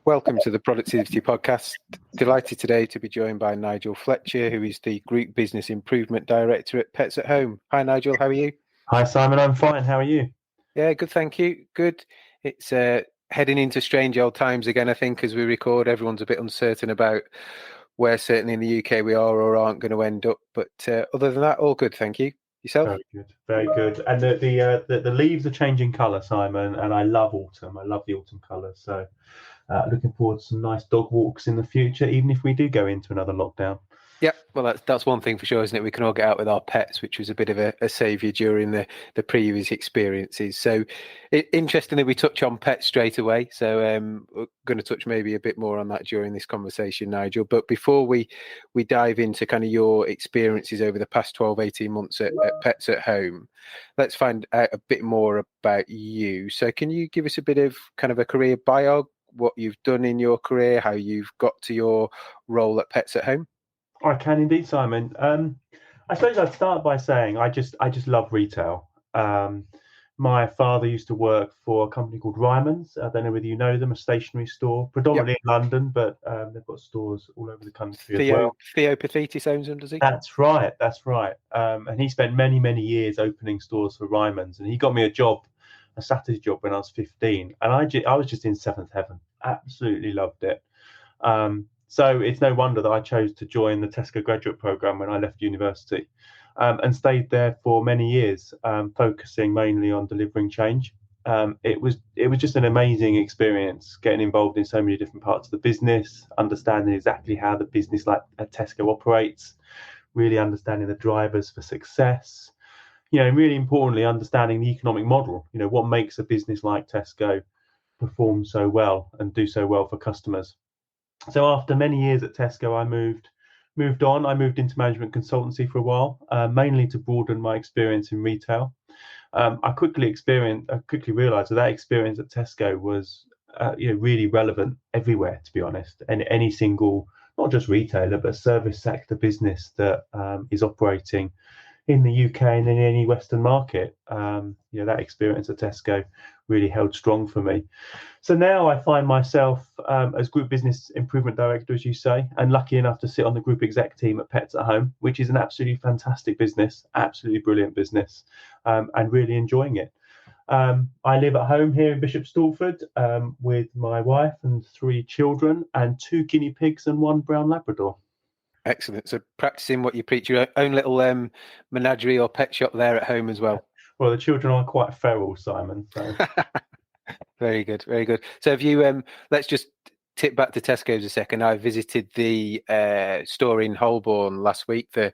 Welcome to the Productivity Podcast. Delighted today to be joined by Nigel Fletcher, who is the Group Business Improvement Director at Pets at Home. Hi, Nigel. How are you? Hi, Simon. I'm fine. How are you? Yeah, good. Thank you. Good. It's heading into strange old times again, I think, as we record. Everyone's a bit uncertain about where certainly in the UK we are or aren't going to end up. But other than that, all good. Thank you. Yourself? Very good. Very good. And the leaves are changing colour, Simon, and I love autumn. I love the autumn colours. So looking forward to some nice dog walks in the future, even if we do go into another lockdown. Yeah, well, that's one thing for sure, isn't it? We can all get out with our pets, which was a bit of a saviour during the previous experiences. So interesting that we touch on pets straight away. So we're going to touch maybe a bit more on that during this conversation, Nigel. But before we dive into kind of your experiences over the past 12, 18 months at Pets at Home, let's find out a bit more about you. So can you give us a bit of kind of a career bio, what you've done in your career, how you've got to your role at Pets at Home? I can indeed, Simon. I suppose I'd start by saying I just love retail. My father used to work for a company called Ryman's. I don't know whether you know them, a stationery store, predominantly in London, but they've got stores all over the country as well. Theo Pathitis owns them, does he? That's right. And he spent many, many years opening stores for Ryman's, and he got me a Saturday job when I was 15, and I was just in seventh heaven. Absolutely loved it. So it's no wonder that I chose to join the Tesco graduate programme when I left university, and stayed there for many years, focusing mainly on delivering change. It was just an amazing experience, getting involved in so many different parts of the business, understanding exactly how the business like at Tesco operates, really understanding the drivers for success. Really importantly, understanding the economic model. What makes a business like Tesco perform so well and do so well for customers. So after many years at Tesco, I moved on. I moved into management consultancy for a while, mainly to broaden my experience in retail. I quickly realised that experience at Tesco was really relevant everywhere, to be honest, and any single, not just retailer, but service sector business that is operating in the UK and in any Western market. That experience at Tesco really held strong for me. So now I find myself as Group Business Improvement Director, as you say, and lucky enough to sit on the Group Exec team at Pets at Home, which is an absolutely fantastic business, absolutely brilliant business, and really enjoying it. I live at home here in Bishop Stortford with my wife and 3 children and 2 guinea pigs and 1 brown Labrador. Excellent. So practicing what you preach, your own little menagerie or pet shop there at home as well. Well, the children are quite feral, Simon. So. Very good, very good. So have you, let's just tip back to Tesco's a second. I visited the store in Holborn last week, the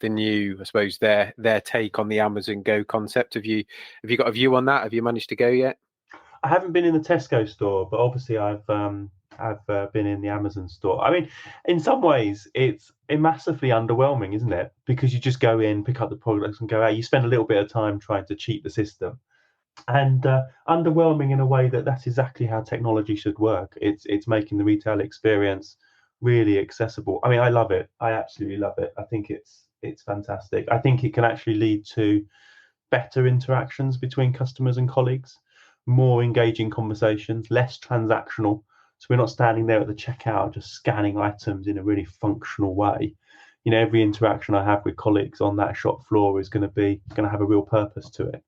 new, I suppose, their take on the Amazon Go concept. Have you got a view on that? Have you managed to go yet? I haven't been in the Tesco store, but obviously I've been in the Amazon store. I mean, in some ways, it's massively underwhelming, isn't it? Because you just go in, pick up the products and go out. You spend a little bit of time trying to cheat the system. And underwhelming in a way that's exactly how technology should work. It's making the retail experience really accessible. I mean, I love it. I absolutely love it. I think it's fantastic. I think it can actually lead to better interactions between customers and colleagues, more engaging conversations, less transactional. So we're not standing there at the checkout just scanning items in a really functional way. Every interaction I have with colleagues on that shop floor is going to have a real purpose to it.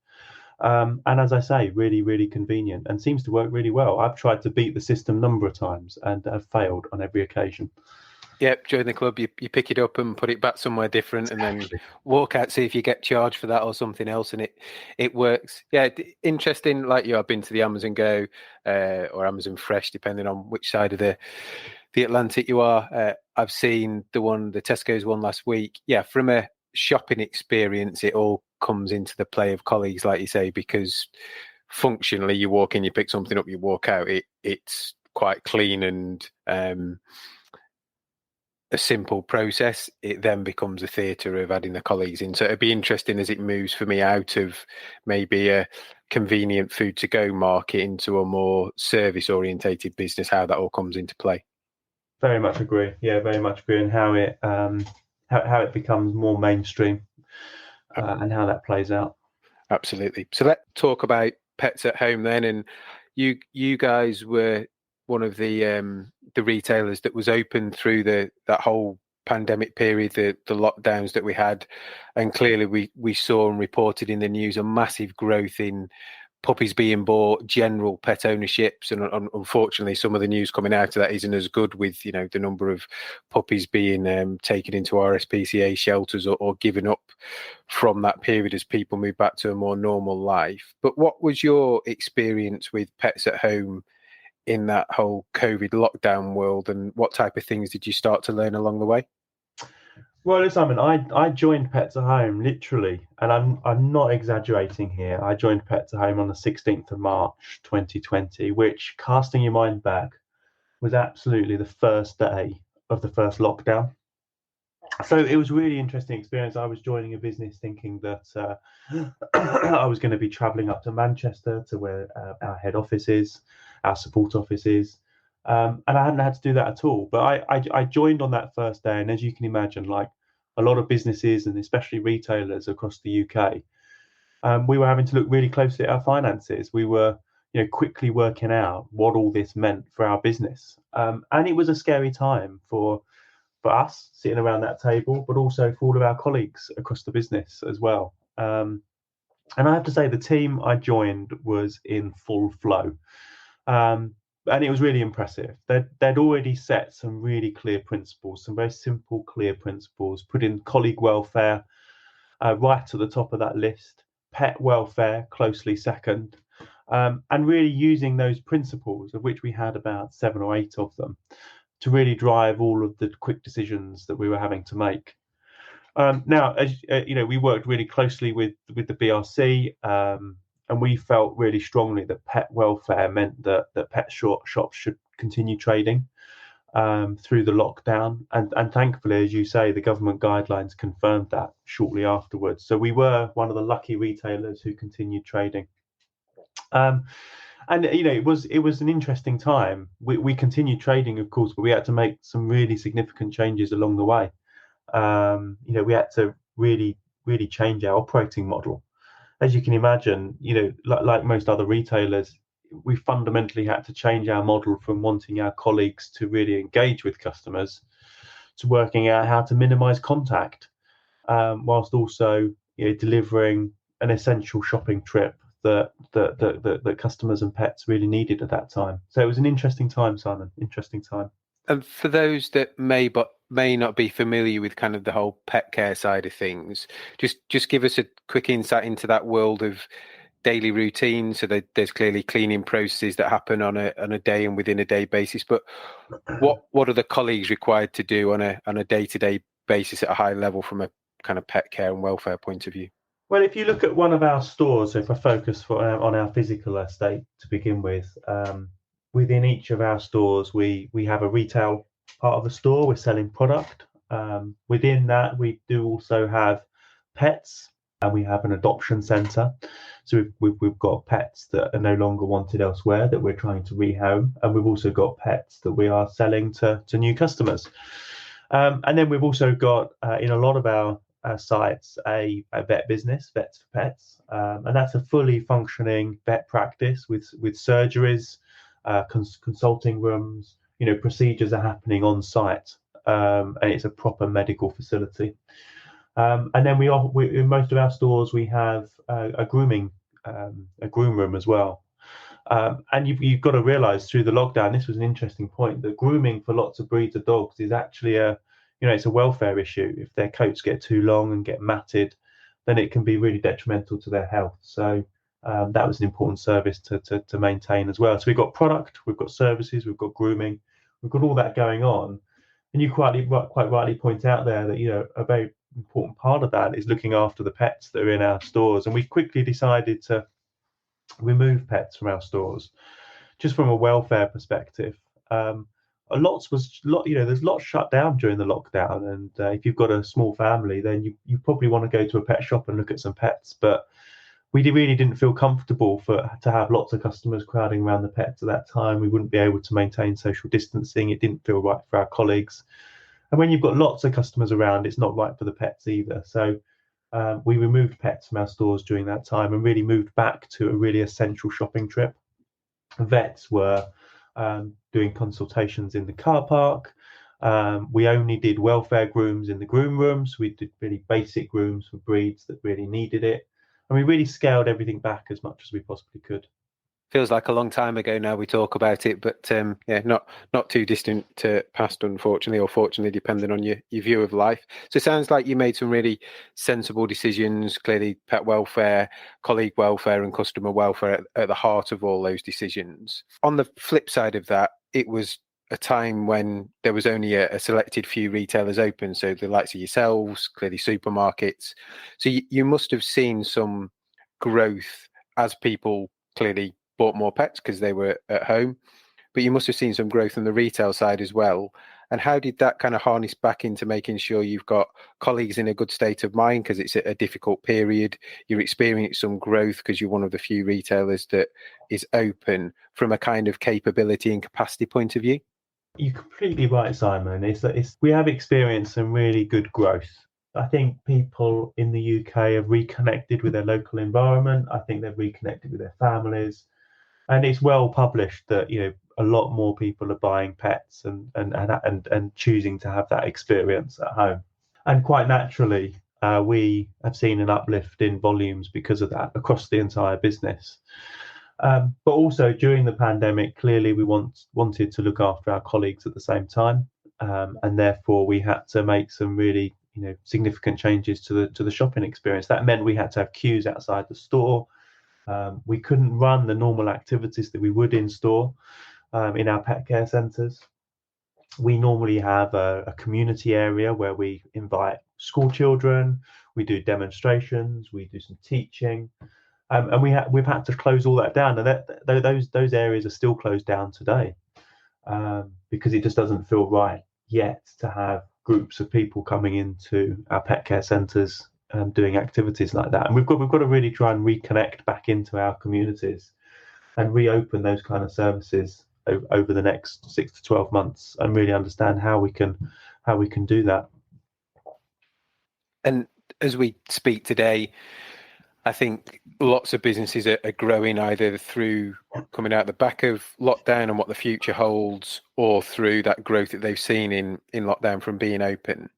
And as I say, really, really convenient and seems to work really well. I've tried to beat the system a number of times and have failed on every occasion. Yep, join the club, you pick it up and put it back somewhere different and then walk out, see if you get charged for that or something else, and it works. Yeah, interesting. Like you, I've been to the Amazon Go or Amazon Fresh, depending on which side of the Atlantic you are. I've seen the Tesco's one last week. Yeah, from a shopping experience, it all comes into the play of colleagues, like you say, because functionally you walk in, you pick something up, you walk out. It's quite clean and a simple process. It then becomes a theatre of adding the colleagues in. So it'd be interesting as it moves for me out of maybe a convenient food to go market into a more service orientated business, how that all comes into play. Very much agree. Yeah, very much agree. And how it becomes more mainstream and how that plays out. Absolutely. So let's talk about Pets at Home then. And you guys were one of the retailers that was open through that whole pandemic period, the lockdowns that we had, and clearly we saw and reported in the news a massive growth in puppies being bought, general pet ownerships, and unfortunately some of the news coming out of that isn't as good, with the number of puppies being taken into RSPCA shelters or given up from that period as people move back to a more normal life. But what was your experience with pets at home in that whole COVID lockdown world, and what type of things did you start to learn along the way? Well, Simon, I joined Pets at Home literally, and I'm not exaggerating here. I joined Pets at Home on the 16th of March 2020, which, casting your mind back, was absolutely the first day of the first lockdown. So it was a really interesting experience. I was joining a business thinking that I was going to be travelling up to Manchester to where our head office is, our support office is. And I hadn't had to do that at all. But I joined on that first day. And as you can imagine, like a lot of businesses and especially retailers across the UK, we were having to look really closely at our finances. We were quickly working out what all this meant for our business. And it was a scary time for us sitting around that table, but also for all of our colleagues across the business as well. And I have to say, the team I joined was in full flow. And it was really impressive. They'd already set some really clear principles, some very simple, clear principles, putting colleague welfare right to the top of that list, pet welfare closely second, and really using those principles, of which we had about 7 or 8 of them, to really drive all of the quick decisions that we were having to make. Now, as we worked really closely with the BRC, and we felt really strongly that pet welfare meant that pet shops should continue trading through the lockdown. And thankfully, as you say, the government guidelines confirmed that shortly afterwards. So we were one of the lucky retailers who continued trading. And it was an interesting time. We continued trading, of course, but we had to make some really significant changes along the way. We had to really change our operating model. As you can imagine, like most other retailers, we fundamentally had to change our model from wanting our colleagues to really engage with customers to working out how to minimize contact, whilst also delivering an essential shopping trip that customers and pets really needed at that time. So it was an interesting time, Simon. Interesting time. And for those that may not be familiar with kind of the whole pet care side of things, just give us a quick insight into that world of daily routine. So there's clearly cleaning processes that happen on a day and within a day basis. But what are the colleagues required to do on a day-to-day basis at a high level from a kind of pet care and welfare point of view? Well, if you look at one of our stores, if I focus on our physical estate to begin with, within each of our stores, we have a retail part of the store. We're selling product. Within that, we do also have pets, and we have an adoption centre. So we've got pets that are no longer wanted elsewhere that we're trying to rehome, and we've also got pets that we are selling to new customers. And then we've also got in a lot of our sites a vet business, Vets for Pets, and that's a fully functioning vet practice with surgeries, consulting rooms. Procedures are happening on site, and it's a proper medical facility. And then we in most of our stores we have a groom room as well. And you've got to realise through the lockdown, this was an interesting point, that grooming for lots of breeds of dogs is actually it's a welfare issue. If their coats get too long and get matted, then it can be really detrimental to their health. So that was an important service to maintain as well. So we've got product, we've got services, we've got grooming, we've got all that going on. And you quite rightly point out there that a very important part of that is looking after the pets that are in our stores. And we quickly decided to remove pets from our stores, just from a welfare perspective. There's lots shut down during the lockdown, and if you've got a small family, then you probably want to go to a pet shop and look at some pets. But we really didn't feel comfortable to have lots of customers crowding around the pets at that time. We wouldn't be able to maintain social distancing. It didn't feel right for our colleagues. And when you've got lots of customers around, it's not right for the pets either. So we removed pets from our stores during that time and really moved back to a really essential shopping trip. Vets were doing consultations in the car park. We only did welfare grooms in the groom rooms. We did really basic grooms for breeds that really needed it. And we really scaled everything back as much as we possibly could. Feels like a long time ago now we talk about it, but yeah, not too distant past, unfortunately, or fortunately, depending on your view of life. So it sounds like you made some really sensible decisions. Clearly, pet welfare, colleague welfare, and customer welfare at the heart of all those decisions. On the flip side of that, it was a time when there was only a selected few retailers open, so the likes of yourselves, clearly supermarkets. So you must have seen some growth as people clearly bought more pets because they were at home, but you must have seen some growth on the retail side as well. And how did that kind of harness back into making sure you've got colleagues in a good state of mind because it's a difficult period? You're experiencing some growth because you're one of the few retailers that is open from a kind of capability and capacity point of view. You're completely right, Simon. We have experienced some really good growth. I think people in the UK have reconnected with their local environment. I think they've reconnected with their families. And it's well published that a lot more people are buying pets and choosing to have that experience at home. And quite naturally, we have seen an uplift in volumes because of that across the entire business. But also during the pandemic, clearly we wanted to look after our colleagues at the same time, and therefore we had to make some really significant changes to the shopping experience. That meant we had to have queues outside the store. We couldn't run the normal activities that we would in store in our pet care centres. We normally have a community area where we invite school children, we do demonstrations, we do some teaching, and we've had to close all that down. And those areas are still closed down today because it just doesn't feel right yet to have groups of people coming into our pet care centres doing activities like that. And we've got to really try and reconnect back into our communities and reopen those kind of services over the next 6 to 12 months and really understand how we can do that. And as we speak today, I think lots of businesses are growing either through coming out the back of lockdown and what the future holds, or through that growth that they've seen in lockdown from being open.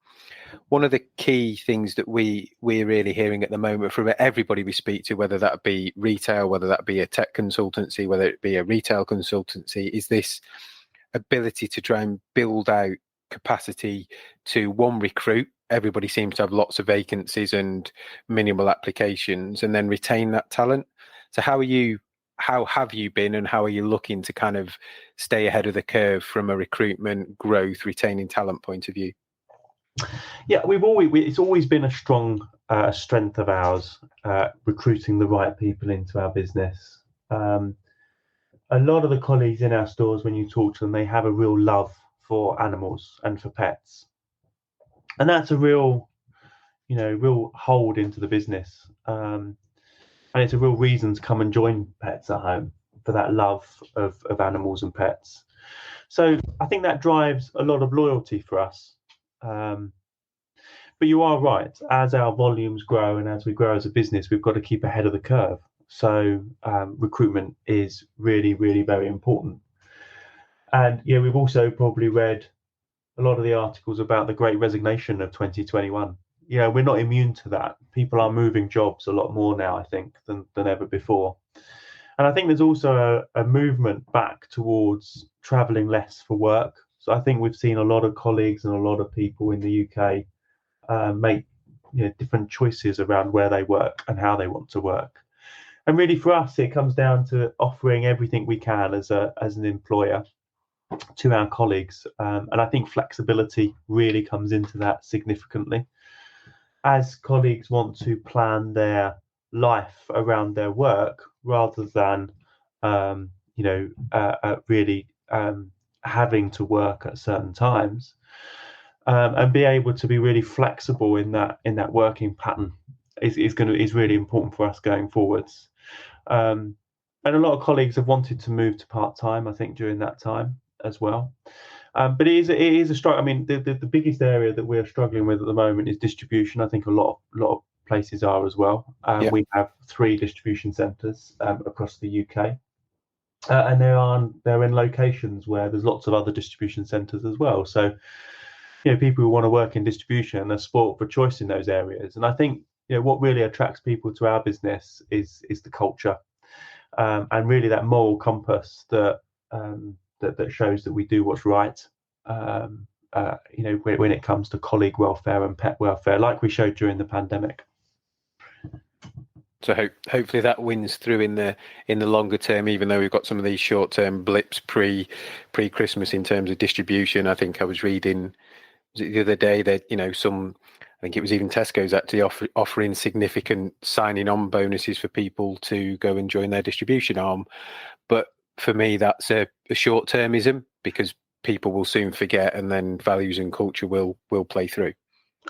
One of the key things that we're really hearing at the moment from everybody we speak to, whether that be retail, whether that be a tech consultancy, whether it be a retail consultancy, is this ability to try and build out capacity to recruit. Everybody seems to have lots of vacancies and minimal applications, and then retain that talent. So how have you been, and how are you looking to kind of stay ahead of the curve from a recruitment, growth, retaining talent point of view? Yeah, it's always been a strong strength of ours, recruiting the right people into our business. A lot of the colleagues in our stores, when you talk to them, they have a real love for animals and for pets, and that's a real hold into the business. And it's a real reason to come and join Pets at Home, for that love of animals and pets. So I think that drives a lot of loyalty for us. But you are right. As our volumes grow and as we grow as a business, we've got to keep ahead of the curve. So recruitment is really, really very important. And we've also probably read a lot of the articles about the Great Resignation of 2021. We're not immune to that. People are moving jobs a lot more now, I think, than ever before. And I think there's also a movement back towards travelling less for work. So I think we've seen a lot of colleagues and a lot of people in the UK make different choices around where they work and how they want to work. And really, for us, it comes down to offering everything we can as an employer to our colleagues. And I think flexibility really comes into that significantly. As colleagues want to plan their life around their work rather than really having to work at certain times, and be able to be really flexible in that working pattern is really important for us going forwards. And a lot of colleagues have wanted to move to part-time, I think, during that time as well. But it is a struggle. I mean, the biggest area that we're struggling with at the moment is distribution. I think a lot of places are as well. We have 3 distribution centres across the UK. and they're in locations where there's lots of other distribution centres as well. So, people who want to work in distribution are sport for choice in those areas. And I think, what really attracts people to our business is the culture, and really that moral compass that that shows that we do what's right. When it comes to colleague welfare and pet welfare, like we showed during the pandemic. So hopefully that wins through in the longer term, even though we've got some of these short term blips pre Christmas in terms of distribution. I think I was reading the other day that I think it was even Tesco's actually offering significant signing on bonuses for people to go and join their distribution arm. But for me, that's a short termism, because people will soon forget, and then values and culture will play through.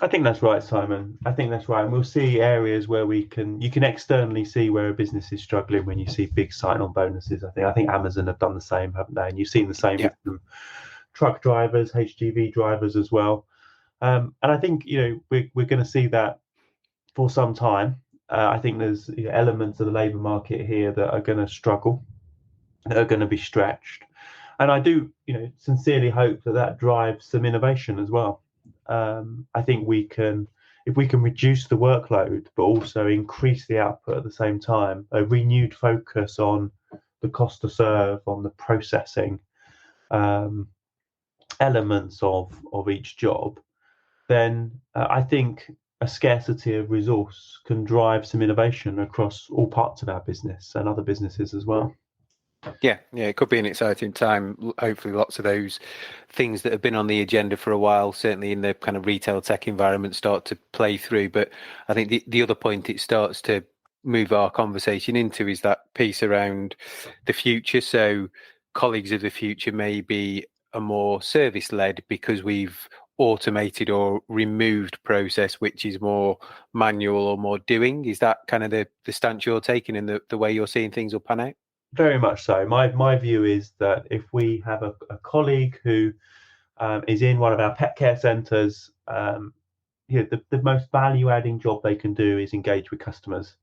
I think that's right, Simon. I think that's right. And we'll see areas where you can externally see where a business is struggling when you see big sign-on bonuses. I think Amazon have done the same, haven't they? And you've seen the same with them. Truck drivers, HGV drivers as well. And I think we're going to see that for some time. I think there's elements of the labour market here that are going to struggle, that are going to be stretched, and I do sincerely hope that drives some innovation as well. I think if we can reduce the workload but also increase the output at the same time, a renewed focus on the cost to serve, on the processing elements of each job, then I think a scarcity of resource can drive some innovation across all parts of our business and other businesses as well. Yeah, it could be an exciting time. Hopefully lots of those things that have been on the agenda for a while, certainly in the kind of retail tech environment, start to play through. But I think the other point it starts to move our conversation into is that piece around the future. So colleagues of the future may be a more service-led, because we've automated or removed process which is more manual or more doing. Is that kind of the stance you're taking and the way you're seeing things will pan out? Very much so. My view is that if we have a colleague who is in one of our pet care centres, the most value-adding job they can do is engage with customers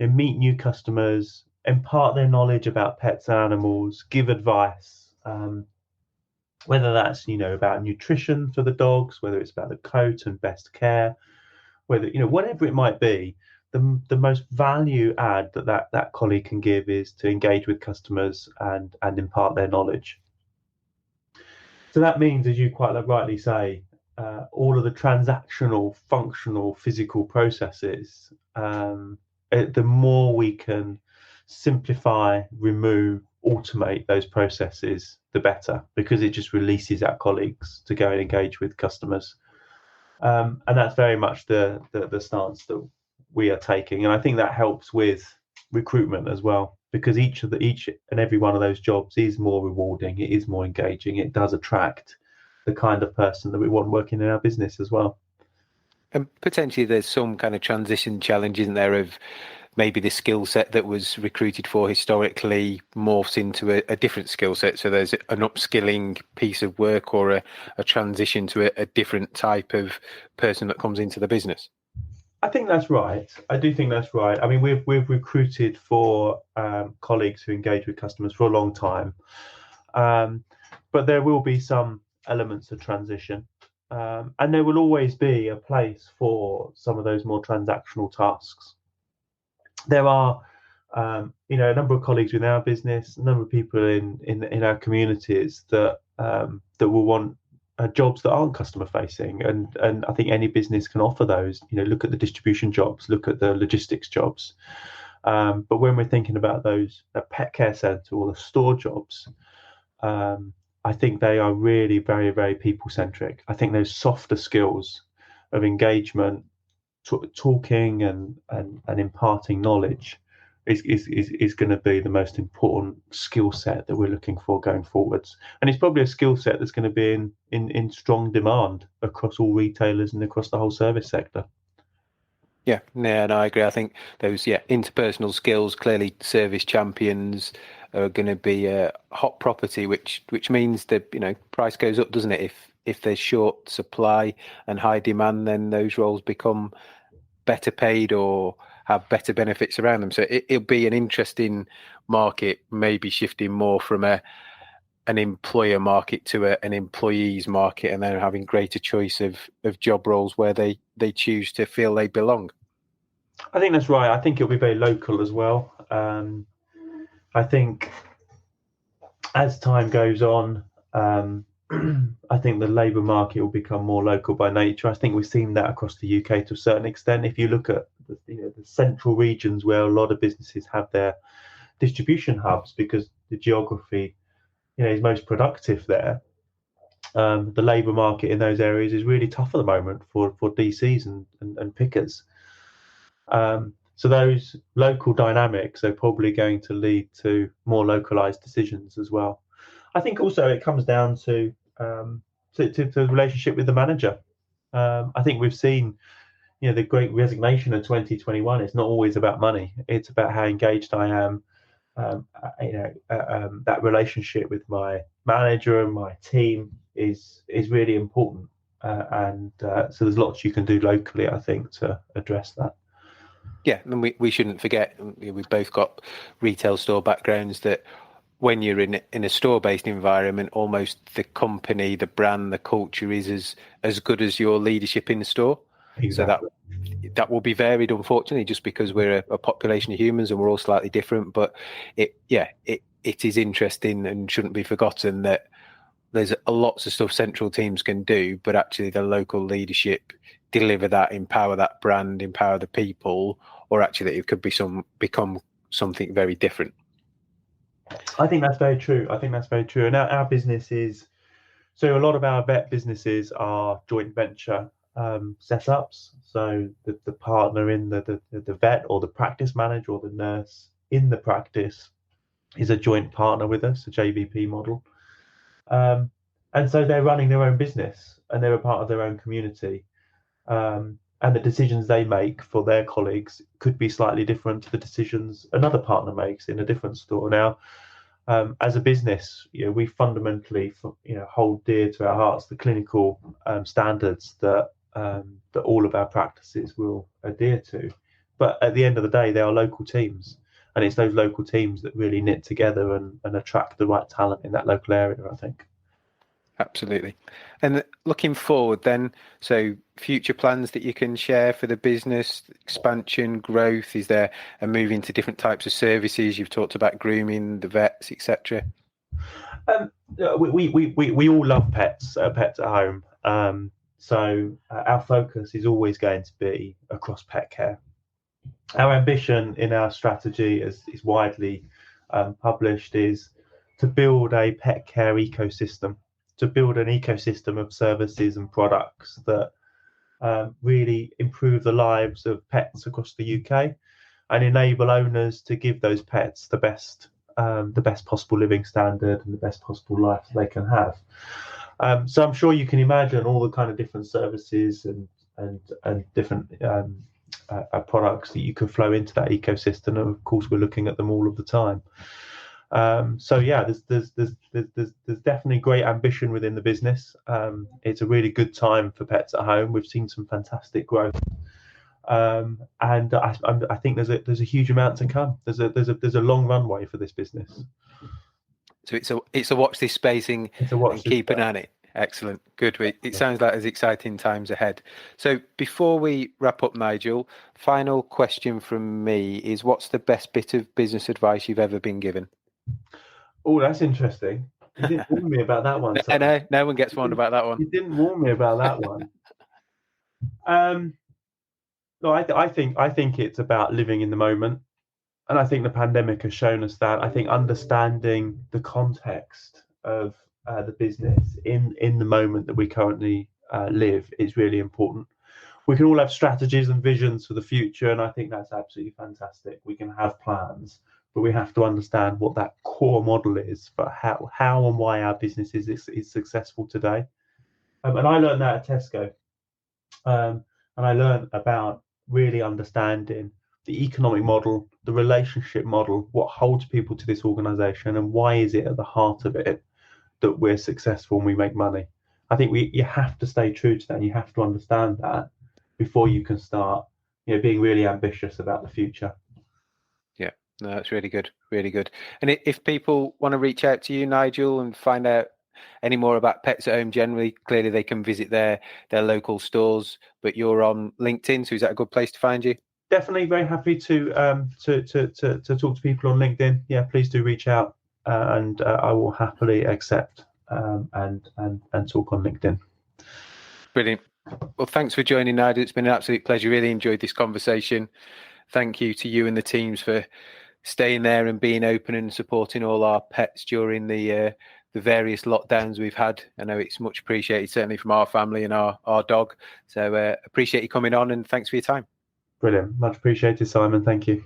and meet new customers, impart their knowledge about pets and animals, give advice, whether that's about nutrition for the dogs, whether it's about the coat and best care, whether whatever it might be. The most value add that colleague can give is to engage with customers and impart their knowledge. So that means, as you quite rightly say, all of the transactional, functional, physical processes, the more we can simplify, remove, automate those processes, the better, because it just releases our colleagues to go and engage with customers. And that's very much the stance that we are taking, and I think that helps with recruitment as well, because each and every one of those jobs is more rewarding, it is more engaging, it does attract the kind of person that we want working in our business as well. And potentially there's some kind of transition challenge, isn't there, of maybe the skill set that was recruited for historically morphs into a different skill set. So there's an upskilling piece of work, or a transition to a different type of person that comes into the business. I think that's right. I do think that's right. I mean, we've recruited for colleagues who engage with customers for a long time, but there will be some elements of transition, and there will always be a place for some of those more transactional tasks. There are, a number of colleagues within our business, a number of people in our communities that will want jobs that aren't customer facing, and I think any business can offer those. Look at the distribution jobs, look at the logistics jobs, but when we're thinking about those pet care centre or the store jobs, I think they are really very, very people centric. I think those softer skills of engagement, talking and imparting knowledge is going to be the most important skill set that we're looking for going forwards, and it's probably a skill set that's going to be in strong demand across all retailers and across the whole service sector. Yeah, no, I agree. I think those interpersonal skills, clearly service champions, are going to be a hot property, which means that price goes up, doesn't it? If there's short supply and high demand, then those roles become better paid or have better benefits around them. So it'll be an interesting market, maybe shifting more from an employer market to an employees market, and then having greater choice of job roles where they choose to feel they belong. I think that's right. I think it'll be very local as well. I think as time goes on, I think the labour market will become more local by nature. I think we've seen that across the UK to a certain extent. If you look at the central regions where a lot of businesses have their distribution hubs, because the geography is most productive there, the labour market in those areas is really tough at the moment for DCs and pickers. So those local dynamics are probably going to lead to more localized decisions as well. I think also it comes down to the relationship with the manager. I think we've seen, the great resignation of 2021. It's not always about money. It's about how engaged I am. That relationship with my manager and my team is really important. So there's lots you can do locally, I think, to address that. Yeah, and we shouldn't forget, we've both got retail store backgrounds, that when you're in a store-based environment, almost the company, the brand, the culture is as good as your leadership in the store. Exactly. So that will be varied, unfortunately, just because we're a population of humans and we're all slightly different. But it is interesting and shouldn't be forgotten that there's lots of stuff central teams can do, but actually the local leadership deliver that, empower that brand, empower the people, or actually it could become something very different. I think that's very true. And our business is, so a lot of our vet businesses are joint venture setups. So the partner in the vet, or the practice manager, or the nurse in the practice is a joint partner with us, a JVP model. And so they're running their own business and they're a part of their own community. And the decisions they make for their colleagues could be slightly different to the decisions another partner makes in a different store. Now, as a business, we fundamentally, hold dear to our hearts the clinical standards that all of our practices will adhere to. But at the end of the day, they are local teams, and it's those local teams that really knit together and attract the right talent in that local area, I think. Absolutely. And looking forward then, so future plans that you can share for the business, expansion, growth, is there a move into different types of services? You've talked about grooming, the vets, etc. We all love pets at home. So our focus is always going to be across pet care. Our ambition in our strategy, as is widely published, is to build a pet care ecosystem, to build an ecosystem of services and products that really improve the lives of pets across the UK and enable owners to give those pets the best possible living standard and the best possible life they can have. So I'm sure you can imagine all the kind of different services and different products that you could flow into that ecosystem. And of course, we're looking at them all of the time. So yeah, there's definitely great ambition within the business. It's a really good time for pets at home. We've seen some fantastic growth, and I think there's a huge amount to come. There's a long runway for this business. So it's a watch this spacing and keep an eye on it. Excellent, good. It sounds like there's exciting times ahead. So before we wrap up, Nigel, final question from me is: what's the best bit of business advice you've ever been given? Oh, that's interesting. You didn't warn me about that one. I know, no one gets warned about that one. You didn't warn me about that one. No, I think it's about living in the moment, and I think the pandemic has shown us that. I think understanding the context of the business in the moment that we currently live is really important. We can all have strategies and visions for the future, and I think that's absolutely fantastic. We can have plans, but we have to understand what that core model is for how and why our business is successful today. And I learned that at Tesco, and I learned about really understanding the economic model, the relationship model, what holds people to this organisation, and why is it at the heart of it that we're successful and we make money. I think you have to stay true to that, and you have to understand that before you can start being really ambitious about the future. Yeah, no, that's really good, really good. And if people want to reach out to you, Nigel, and find out any more about Pets at Home generally, clearly they can visit their local stores. But you're on LinkedIn, so is that a good place to find you? Definitely very happy to talk to people on LinkedIn. Yeah, please do reach out, and I will happily accept and talk on LinkedIn. Brilliant. Well, thanks for joining, Nigel. It's been an absolute pleasure. Really enjoyed this conversation. Thank you to you and the teams for staying there and being open and supporting all our pets during the various lockdowns we've had. I know it's much appreciated, certainly from our family and our dog. So appreciate you coming on, and thanks for your time. Brilliant. Much appreciated, Simon. Thank you.